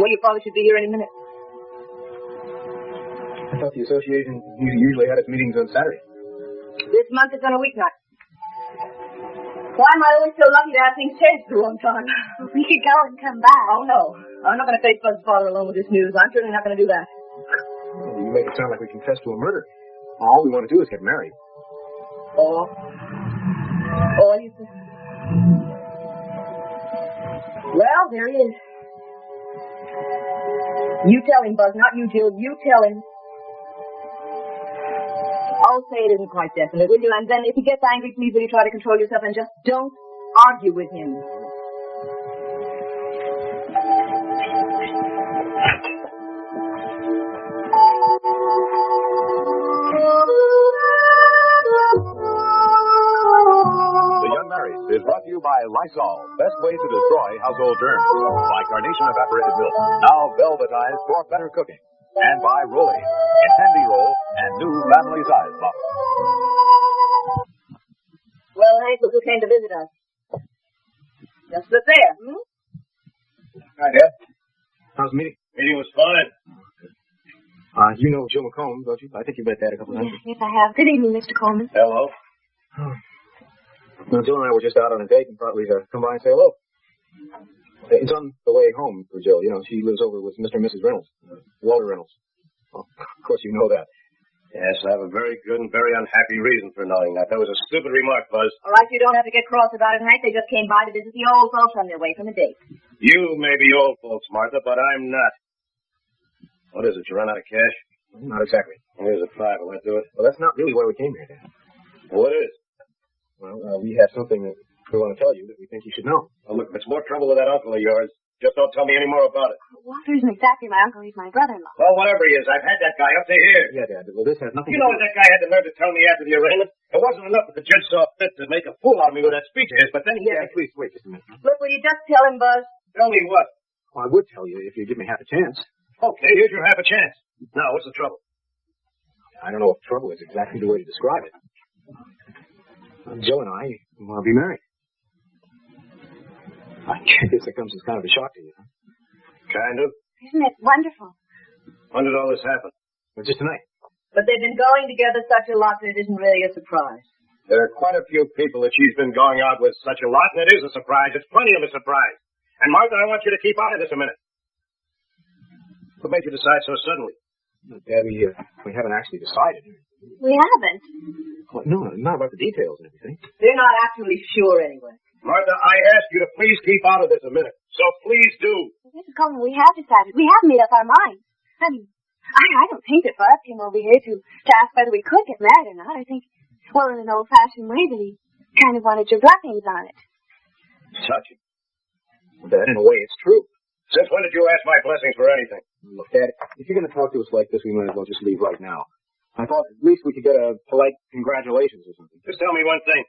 Well, your father should be here any minute. I thought the association usually had its meetings on Saturday. This month it's on a weeknight. Why am I always so lucky to have things changed for a long time? We could go and come back. Oh, no. I'm not going to face Bud's father alone with this news. I'm certainly not going to do that. Well, you make it sound like we confessed to a murder. All we want to do is get married. All you say? Well, there he is. You tell him, Buzz, not you, Jill. You tell him. I'll say it isn't quite definite, will you? And then if he gets angry, please will you try to control yourself and just don't argue with him. Is brought to you by Lysol, best way to destroy household germs. By Carnation Evaporated Milk, now velvetized for better cooking. And by Rolly, Intendi Roll and new family size bottle. Well, Hank, look who came to visit us. Just sit there, Hi, Dad. How's the meeting? Meeting was fine. You know Jill McComb, don't you? I think you met Dad a couple of times. Yes, I have. Good evening, Mr. Coleman. Hello. Well, Jill and I were just out on a date and thought we'd come by and say hello. It's on the way home for Jill. You know, she lives over with Mr. and Mrs. Reynolds, Walter Reynolds. Well, of course, you know that. Yes, I have a very good and very unhappy reason for knowing that. That was a stupid remark, Buzz. All right, you don't have to get cross about it, Hank. They just came by to visit the old folks on their way from the date. You may be old folks, Martha, but I'm not. What is it, you run out of cash? Not exactly. Here's a $5. Will that do it? Well, that's not really why we came here, Dad. What is? Well, we have something that we want to tell you that we think you should know. Well, look, if it's more trouble with that uncle of yours, just don't tell me any more about it. Walter isn't exactly my uncle. He's my brother-in-law. Well, whatever he is, I've had that guy up to here. Yeah, Dad. Well, this has nothing You to know do what that guy had the nerve to tell me after the arraignment? It wasn't enough that the judge saw fit to make a fool out of me with that speech of his, but then he... Yeah, please, wait just a minute. Look, will you just tell him, Buzz? Tell me what? Well, I would tell you if you give me half a chance. Okay, here's your half a chance. Now, what's the trouble? I don't know if trouble is exactly the way to describe it. Jill and I want to be married. I guess it comes as kind of a shock to you, huh? Kind of. Isn't it wonderful? When did all this happen? Well, just tonight. But they've been going together such a lot that it isn't really a surprise. There are quite a few people that she's been going out with such a lot, and it is a surprise. It's plenty of a surprise. And, Martha, I want you to keep out of this a minute. What made you decide so suddenly? Dad, we haven't actually decided. We haven't. Well, no, not about the details and everything. They're not actually sure anyway. Martha, I ask you to please keep out of this a minute. So please do. Mrs. Coleman, we have decided. We have made up our minds. I mean, I don't think that Bud came over here to ask whether we could get married or not. I think, well, in an old-fashioned way, that he kind of wanted your blessings on it. Touching. Dad, in a way, it's true. Since when did you ask my blessings for anything? Look, Dad, if you're going to talk to us like this, we might as well just leave right now. I thought at least we could get a polite congratulations or something. Just tell me one thing.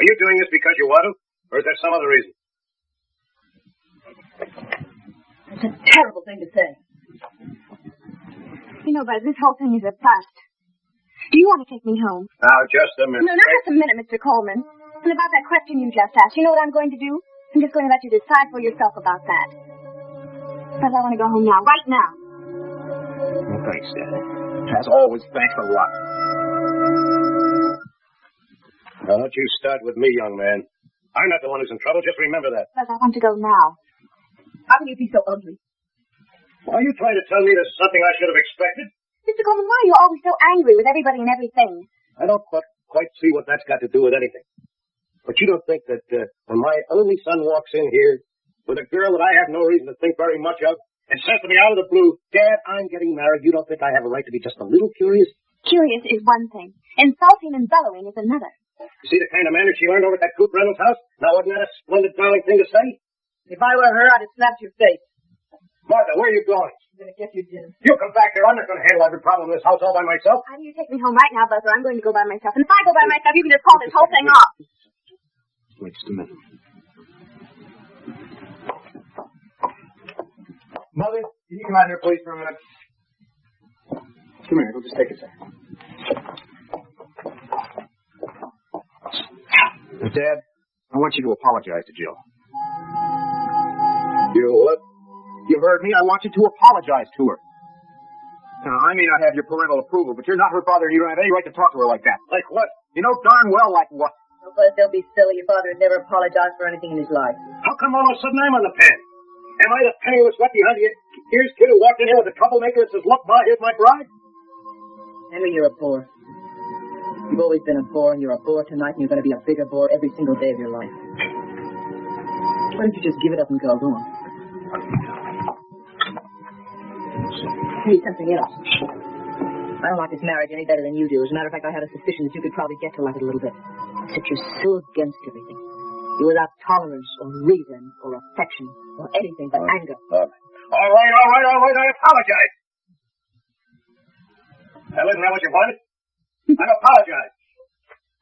Are you doing this because you want to, or is there some other reason? It's a terrible thing to say. You know, Bud, this whole thing is a bust. Do you want to take me home? Now, just a minute. No, not just a minute, Mr. Coleman. And about that question you just asked, you know what I'm going to do? I'm just going to let you decide for yourself about that. But I want to go home now, right now. Well, thanks, Dad. As always, thanks a lot. Now, don't you start with me, young man. I'm not the one who's in trouble. Just remember that. But I want to go now. How can you be so ugly? Are you trying to tell me this is something I should have expected? Mr. Coleman, why are you always so angry with everybody and everything? I don't quite see what that's got to do with anything. But you don't think that when my only son walks in here with a girl that I have no reason to think very much of and says to me out of the blue, Dad, I'm getting married, you don't think I have a right to be just a little curious? Curious is one thing. Insulting and bellowing is another. You see the kind of manners she learned over at that Coop Reynolds house? Now, wasn't that a splendid, darling thing to say? If I were her, I'd have slapped your face. Martha, where are you going? I'm going to get you, Jim. You come back here. I'm not going to handle every problem in this house all by myself. How do you take me home right now, Buzz, or I'm going to go by myself? And if I go by myself, you can just call this whole thing off. Wait just a minute. Mother, can you come out here, please, for a minute? Come here. We'll just take a second. Dad, I want you to apologize to Jill. You what? You heard me. I want you to apologize to her. Now, I may not have your parental approval, but you're not her father and you don't have any right to talk to her like that. Like what? You know darn well like what. Well, first, don't be silly. Your father had never apologized for anything in his life. How come all of a sudden I'm on the pen? Am I the penniless, wet behind the ears kid who walked in here with a troublemaker and says, look, Ma, here's my bride? Henry, you're a bore. You've always been a bore, and you're a bore tonight, and you're going to be a bigger bore every single day of your life. Why don't you just give it up and go? Go on. Hey, something else. I don't like this marriage any better than you do. As a matter of fact, I had a suspicion that you could probably get to like it a little bit. Except you're so against everything. You're without tolerance or reason or affection or anything but anger. All right. I apologize. Now, isn't that what you wanted? I apologize.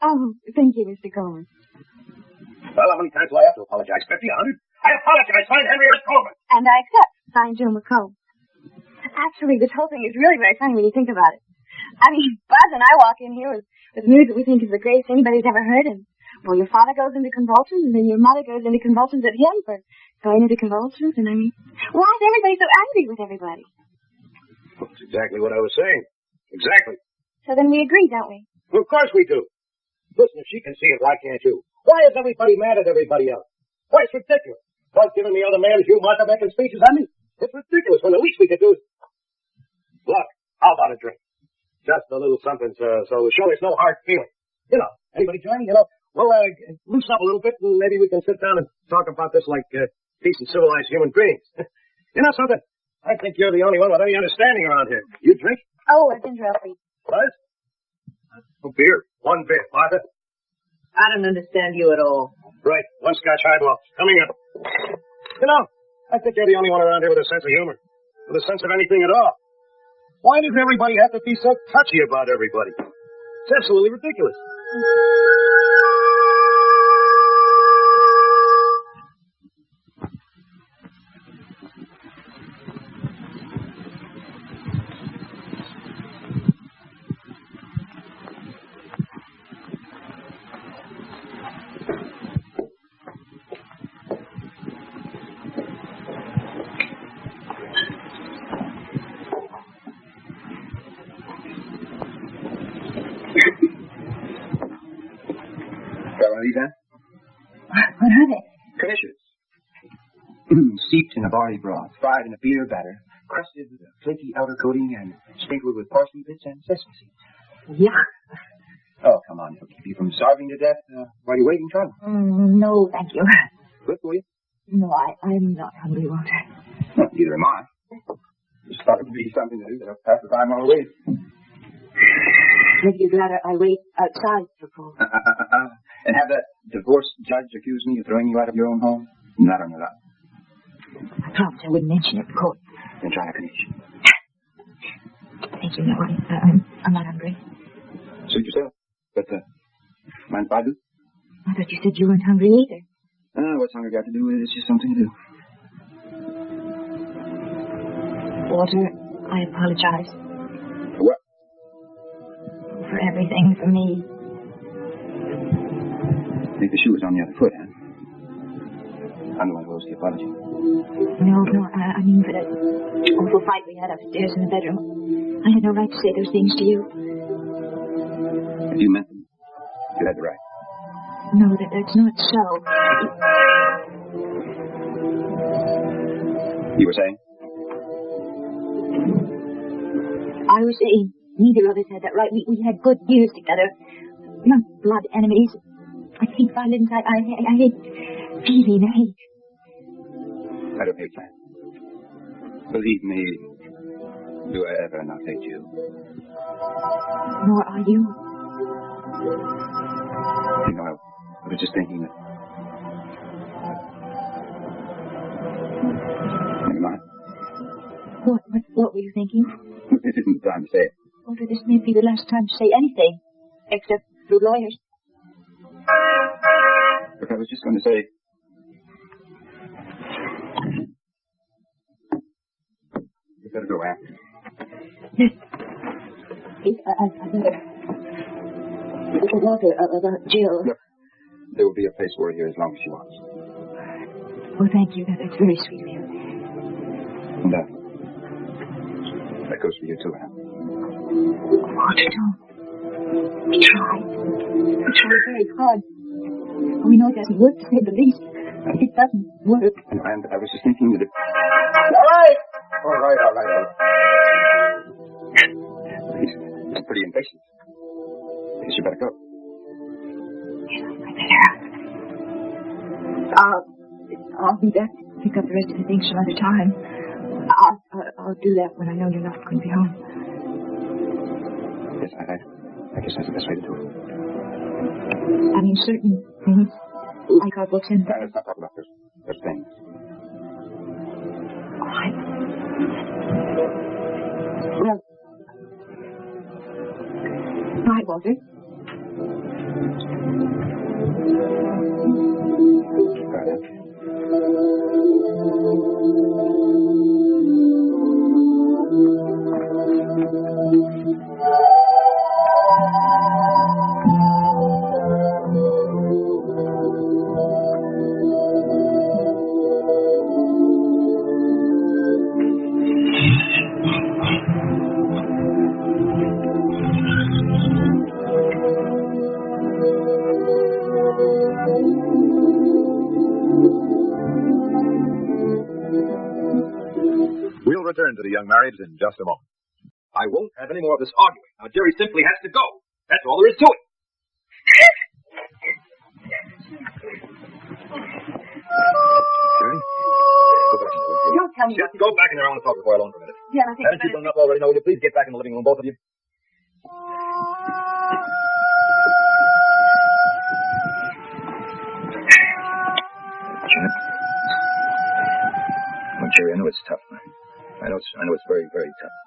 Oh, thank you, Mr. Coleman. Well, how many times do I have to apologize? 50, 100? I apologize. Signed Henry S. Coleman. And I accept. Signed, Joe McComb. Actually, this whole thing is really very funny when you think about it. I mean, Buzz and I walk in here with news that we think is the greatest anybody's ever heard. And, well, your father goes into convulsions, and then your mother goes into convulsions at him for going into convulsions. And I mean, why is everybody so angry with everybody? That's exactly what I was saying. Exactly. So then we agree, don't we? Well, of course we do. Listen, if she can see it, why can't you? Why is everybody mad at everybody else? Why, it's ridiculous. Buzz giving the other man Hugh Martha making speeches. I mean, it's ridiculous when the least we could do is... Look, how about a drink? Just a little something so show there's no hard feeling. You know, anybody joining? You know, we'll loosen up a little bit and maybe we can sit down and talk about this like decent, civilized human beings. You know something? I think you're the only one with any understanding around here. You drink? Oh, it's interesting. Buzz? Oh, beer. One beer. Martha? I don't understand you at all. Right. One Scotch highball. Coming up. You know, I think you're the only one around here with a sense of humor. With a sense of anything at all. Why does everybody have to be so touchy about everybody? It's absolutely ridiculous. These, huh? What are they? Knishes. Steeped in a barley broth, fried in a beer batter, crusted with a flaky outer coating, and sprinkled with parsley bits and sesame seeds. Yuck. Oh, come on. It'll keep you from starving to death while you're waiting, Charlie. No, thank you. Good for you? No, I'm not hungry, Walter. Well, neither am I. Just thought it would be something to do to pass the time while we're waiting. Maybe you'd rather I wait outside for Paul. And have that divorce judge accuse me of throwing you out of your own home? Not on your life. I promised I wouldn't mention it in court. Then try to finish. Thank you. No, I'm not hungry. Suit yourself. But, mind if I do? I thought you said you weren't hungry either. What's hunger got to do with it? It's just something to do. Walter, I apologize. For what? For everything, for me. I think the shoe was on the other foot, huh? I'm the one who owes the apology. No, I mean for that awful fight we had upstairs in the bedroom. I had no right to say those things to you. If you meant them, you had the right. No, that's not so. You were saying? I was saying neither of us had that right. We had good years together. Not blood enemies. I hate violence. I hate feeling. I hate. I don't hate that. Believe me, do I ever not hate you? Nor are you. You know, I was just thinking that... Never mind. What were you thinking? This isn't the time to say it. Walter, this may be the last time to say anything. Except through lawyers. Look, I was just going to say... You better go after. Yes. I better. Walter, about Jill. Look, there will be a place for her here as long as she wants. Oh, thank you. That's very sweet of you. And that goes for you, too, Anna. Oh, don't. We tried. We tried very hard. We know it doesn't work, to say the least. It doesn't work. And I was just thinking that it... All right. He's pretty impatient. I guess you better go. I'll be back to pick up the rest of the things some other time. I'll do that when I know you're not going to be home. Yes, I guess that's the best way to do it. I mean, certain things, like our books and... Let's not talk about those things. All right. Well, bye, Walter. We'll return to the young marrieds in just a moment. I won't have any more of this arguing. Now, Jerry simply has to go. That's all there is to it. Jerry? Go back in there. Don't tell me. Just go back in there. I want to talk to the boy alone for a minute. Yeah, I think Haven't you done enough already? Now, will you please get back in the living room, both of you? Janet? Oh, Jerry, I know it's tough. I know it's very, very tough.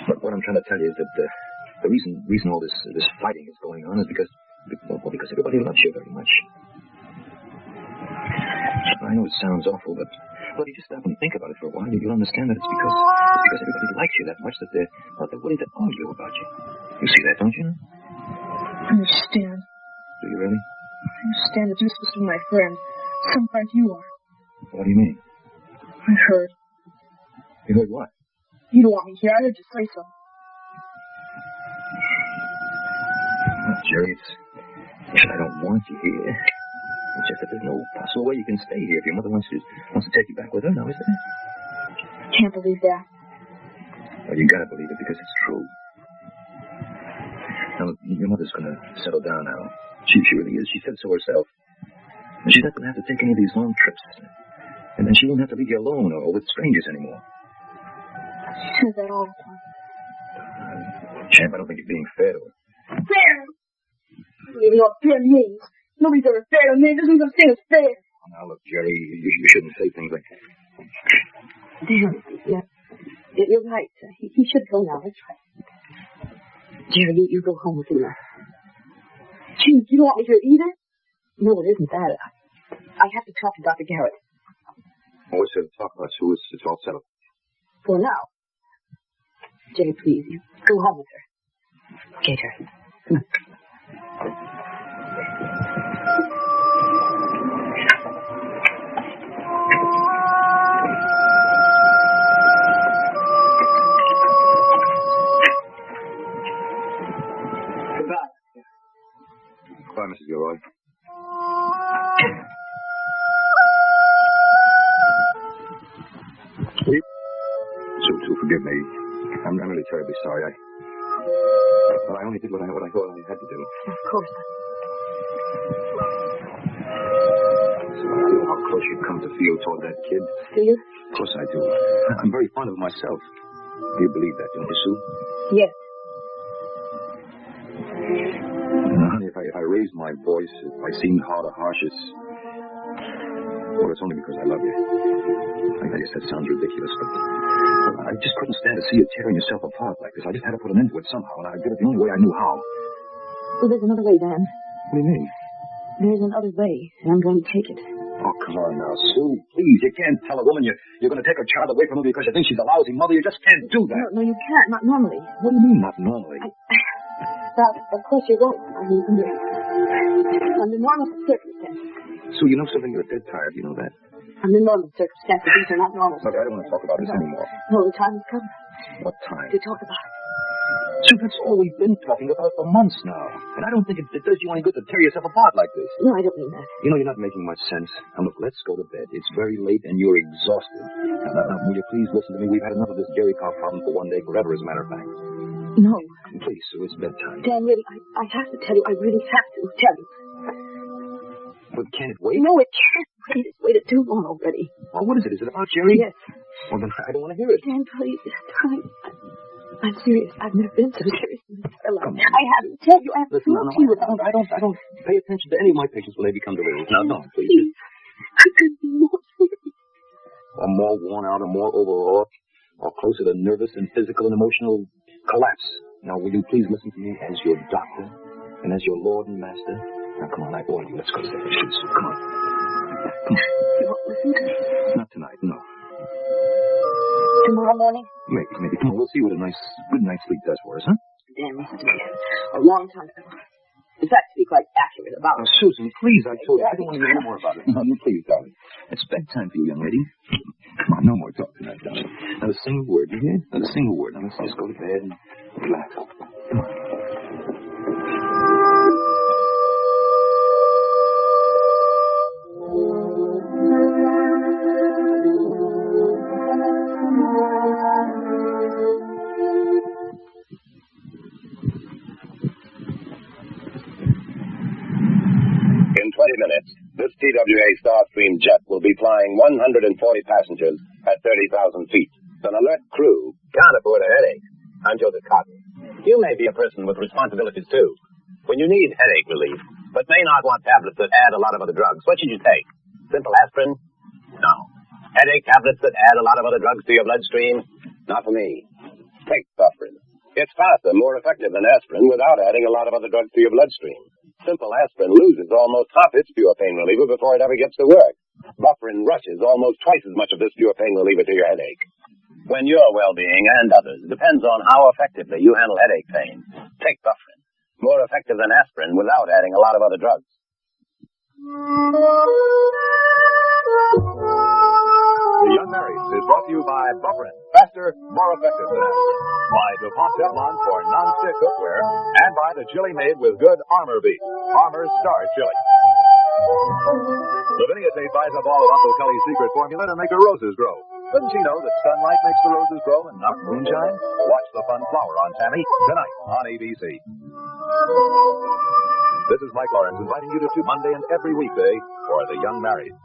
But what I'm trying to tell you is that the reason all this fighting is going on is because everybody loves you very much. I know it sounds awful, but you just stop and think about it for a while, you'll understand that it's because everybody likes you that much that they're willing to argue about you. You see that, don't you? I understand. Do you really? I understand that you're supposed to be my friend. Sometimes you are. What do you mean? I heard. You heard what? You don't want me here. I heard you say so. Well, Jerry, it's I don't want you here. It's just that there's no possible way you can stay here if your mother wants to take you back with her now, is there? I can't believe that. Well, you gotta believe it because it's true. Now, your mother's gonna settle down now. She really is. She said so herself. And she's not gonna have to take any of these long trips. And then she won't have to leave you alone or with strangers anymore. She says that all the time. Champ, I don't think you're being fair to her. Fair? I don't even know what fair means. Nobody's ever fair to me. It doesn't even seem fair. Oh, now, look, Jerry, you shouldn't say things like that. Damn. Yeah. You're right. He should go now. That's right. Jerry, you go home with him now. Gee, you don't want me here either? No, it isn't that. I have to talk to Dr. Garrett. What's there to talk about, Sue? It's all settled. For now. Jerry, please, you go home with her. Okay, Jerry. Come on. Goodbye, Mrs. Gilroy. Sue, forgive me. I'm really terribly sorry. But I only did what I thought I had to do. Of course. So I feel how close you've come to feel toward that kid. Do you? Of course I do. I'm very fond of myself. Do you believe that, don't you, Sue? Yes. Honey, if I raised my voice, if I seemed hard or harsh, it's only because I love you. I guess that sounds ridiculous, but I just couldn't stand to see you tearing yourself apart like this. I just had to put an end to it somehow, and I did it the only way I knew how. Well, there's another way, Dan. What do you mean? There's another way, and I'm going to take it. Oh, come on now, Sue. Please, you can't tell a woman you're going to take her child away from her because you think she's a lousy mother. You just can't do that. No, you can't. Not normally. What do you mean, not normally? Well, of course you won't. I mean, under normal circumstances. Sue, you know something? You're dead tired. You know that? Under normal circumstances, these are not normal. Look, I don't want to talk about this anymore. No, the time has come What time? to talk about it. So that's all we've been talking about for months now. And I don't think it does you any good to tear yourself apart like this. No, I don't mean that. You know, you're not making much sense. Now, look, let's go to bed. It's very late and you're exhausted. Now, will you please listen to me? We've had enough of this Jerry Cow problem for one day forever, as a matter of fact. No. Please, Sue, it's bedtime. Dan, really, I have to tell you. I really have to tell you. But can it wait? No, it can't wait. It's waited too long already. Well, what is it? Is it about Jerry? Yes. Well, then I don't want to hear it. Dan, please, this time. I'm serious. I've never been so serious in my entire life. Come on. I have to tell you. I have to Listen, talk no, to you. I don't pay attention to any of my patients when they become delirious. Now, don't, please. I couldn't be more serious. Or more worn out, or more overwrought, or closer to nervous and physical and emotional collapse. Now, will you please listen to me as your doctor and as your Lord and Master? Now, come on, I order you. Let's go to bed. Come on. Come on. You won't listen to me? Not tonight, no. Tomorrow morning? Maybe. Come on, we'll see what a good night's sleep does for us, huh? Dan, listen to me. A long time ago. In fact, to be quite accurate about Now, it. Susan, please, I told you. I don't want to hear any more about it. No, please, darling. It's bedtime for you, young lady. Come on, no more talk tonight, darling. Not a single word, you hear? Not a single word. Now, let's just go to bed and relax. Come on. In 20 minutes, this TWA Starstream jet will be flying 140 passengers at 30,000 feet. An alert crew can't afford a headache. I'm Joseph Cotton. You may be a person with responsibilities, too. When you need headache relief, but may not want tablets that add a lot of other drugs, what should you take? Simple aspirin? No. Headache tablets that add a lot of other drugs to your bloodstream? Not for me. Take Buffrin. It's faster, more effective than aspirin without adding a lot of other drugs to your bloodstream. Simple aspirin loses almost half its pure pain reliever before it ever gets to work. Buffrin rushes almost twice as much of this pure pain reliever to your headache. When your well-being and others depends on how effectively you handle headache pain, take Buffrin. More effective than aspirin without adding a lot of other drugs. The Young Married is brought to you by Buffrin, faster, more effective than aspirin. By DuPont Teflon for non-stick cookware, and by the chili made with good Armor beef, Armor Star Chili. Lavinia Tate buys up all of Uncle Cully's secret formula to make her roses grow. Doesn't she know that sunlight makes the roses grow and not moonshine? Watch The Fun Flower on Tammy tonight on ABC. This is Mike Lawrence inviting you to tune Monday and every weekday for The Young Marrieds.